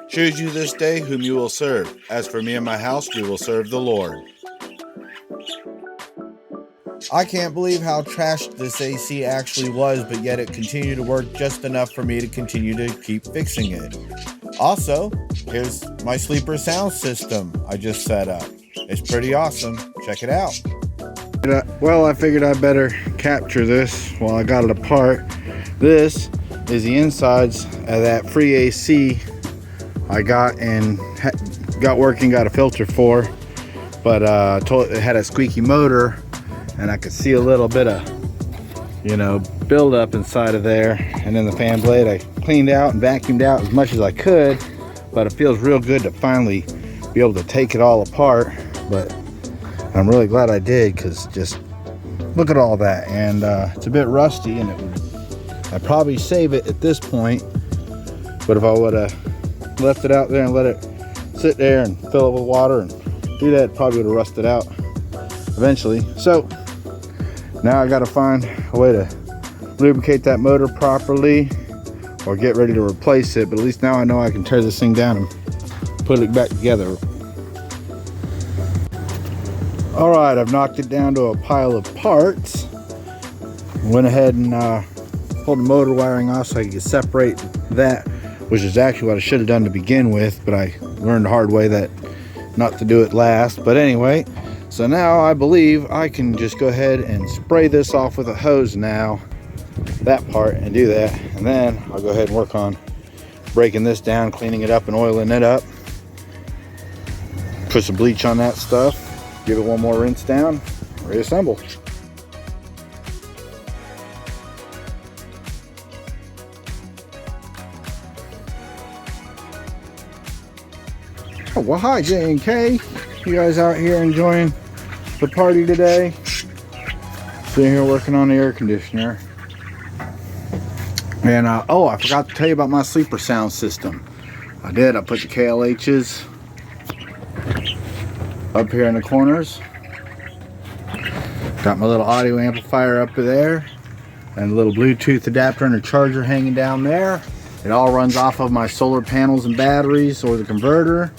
Choose you this day whom you will serve. As for me and my house, we will serve the Lord. I can't believe how trashed this AC actually was, but yet it continued to work just enough for me to continue to keep fixing it. Also, here's my sleeper sound system I just set up. It's pretty awesome. Check it out. Well, I figured I better capture this while I got it apart. This is the insides of that free AC I got and got working, got a filter for, but it had a squeaky motor, and I could see a little bit of, build up inside of there. And then the fan blade I cleaned out and vacuumed out as much as I could, but it feels real good to finally be able to take it all apart. But I'm really glad I did, because just look at all that. And it's a bit rusty, and I'd probably save it at this point, but if I would have left it out there and let it sit there and fill it with water and do that, it probably would have rusted out eventually. So now I got to find a way to lubricate that motor properly or get ready to replace it. But at least now I know I can tear this thing down and put it back together. All right, I've knocked it down to a pile of parts. Went ahead and pulled the motor wiring off so I could separate that, which is actually what I should have done to begin with, but I learned the hard way that not to do it last. But anyway, so now I believe I can just go ahead and spray this off with a hose now, that part, and do that. And then I'll go ahead and work on breaking this down, cleaning it up and oiling it up. Put some bleach on that stuff, give it one more rinse down, reassemble. Oh, well, hi J and K. You guys out here enjoying the party today? Sitting here working on the air conditioner. And oh, I forgot to tell you about my sleeper sound system. I did. I put the KLHs up here in the corners. Got my little audio amplifier up there, and a little Bluetooth adapter and a charger hanging down there. It all runs off of my solar panels and batteries, or the converter.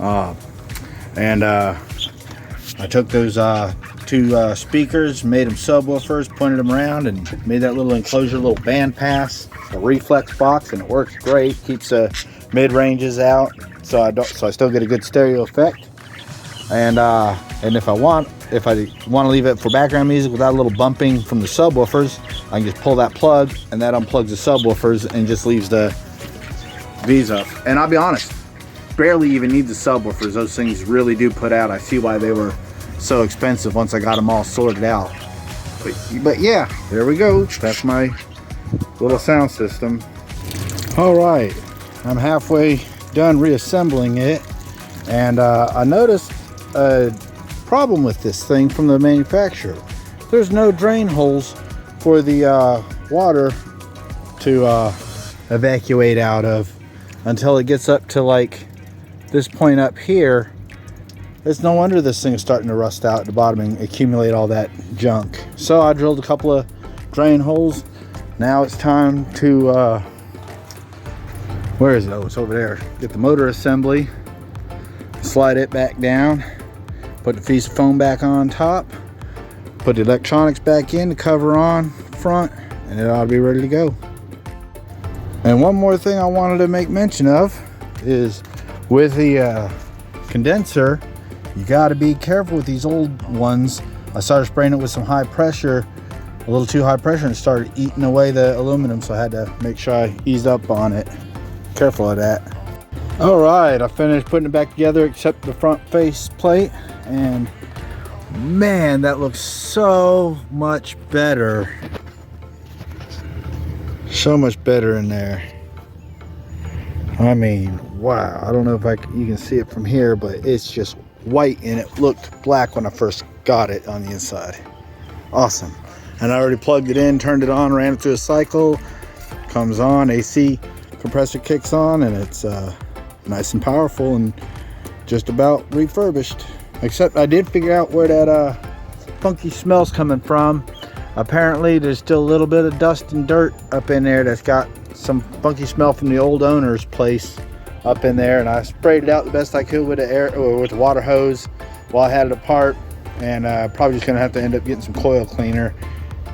I took those two speakers, made them subwoofers, pointed them around, and made that little enclosure, little bandpass, a reflex box, and it works great. Keeps the mid ranges out, so I still get a good stereo effect. And if I want to leave it for background music without a little bumping from the subwoofers, I can just pull that plug, and that unplugs the subwoofers and just leaves these up. And I'll be honest, barely even need the subwoofers. Those things really do put out. I see why they were so expensive once I got them all sorted out. But yeah, there we go. That's my little sound system. All right, I'm halfway done reassembling it, and I noticed a problem with this thing from the manufacturer. There's no drain holes for the water to evacuate out of until it gets up to like this point up here. It's no wonder this thing is starting to rust out at the bottom and accumulate all that junk. So I drilled a couple of drain holes. Now it's time to where is it? Oh, it's over there. Get the motor assembly, slide it back down, put the piece of foam back on top, put the electronics back in, the cover on front, and it ought to be ready to go. And one more thing I wanted to make mention of is with the condenser, you got to be careful with these old ones. I started spraying it with some high pressure, a little too high pressure, and it started eating away the aluminum, so I had to make sure I eased up on it. Careful of that. All right, I finished putting it back together except the front face plate, and man, that looks so much better. So much better in there. I mean, wow. I don't know if you can see it from here, but it's just white, and it looked black when I first got it on the inside. Awesome. And I already plugged it in, turned it on, ran it through a cycle, comes on, AC compressor kicks on, and it's nice and powerful and just about refurbished. Except I did figure out where that funky smell's coming from. Apparently there's still a little bit of dust and dirt up in there that's got some funky smell from the old owner's place up in there, and I sprayed it out the best I could with the air or with the water hose while I had it apart. And probably just gonna have to end up getting some coil cleaner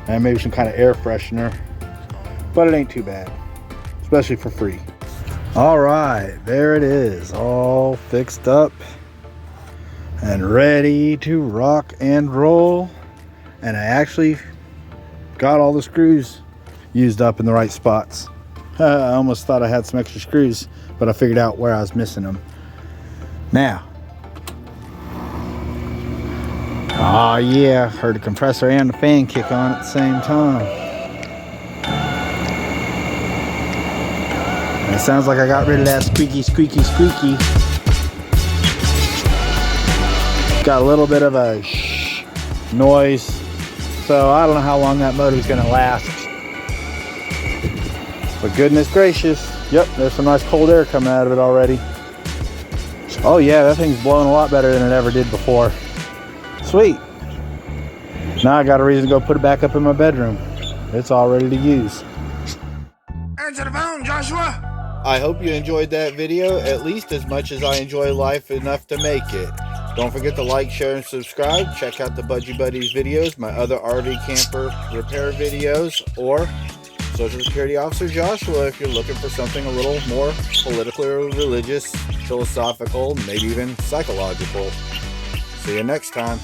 and maybe some kind of air freshener, but it ain't too bad, especially for free. All right, there it is, all fixed up and ready to rock and roll. And I actually got all the screws used up in the right spots. I almost thought I had some extra screws, but I figured out where I was missing them. Now, oh yeah, heard the compressor and the fan kick on at the same time. And it sounds like I got rid of that squeaky. Got a little bit of a noise, so I don't know how long that motor's gonna last. But goodness gracious, yep, there's some nice cold air coming out of it already. Oh yeah, that thing's blowing a lot better than it ever did before. Sweet. Now I got a reason to go put it back up in my bedroom. It's all ready to use. Answer the phone, Joshua. I hope you enjoyed that video at least as much as I enjoy life enough to make it. Don't forget to like, share, and subscribe. Check out the Budgie Buddies videos, my other RV camper repair videos, or Social Security Officer Joshua if you're looking for something a little more politically or religious, philosophical, maybe even psychological. See you next time.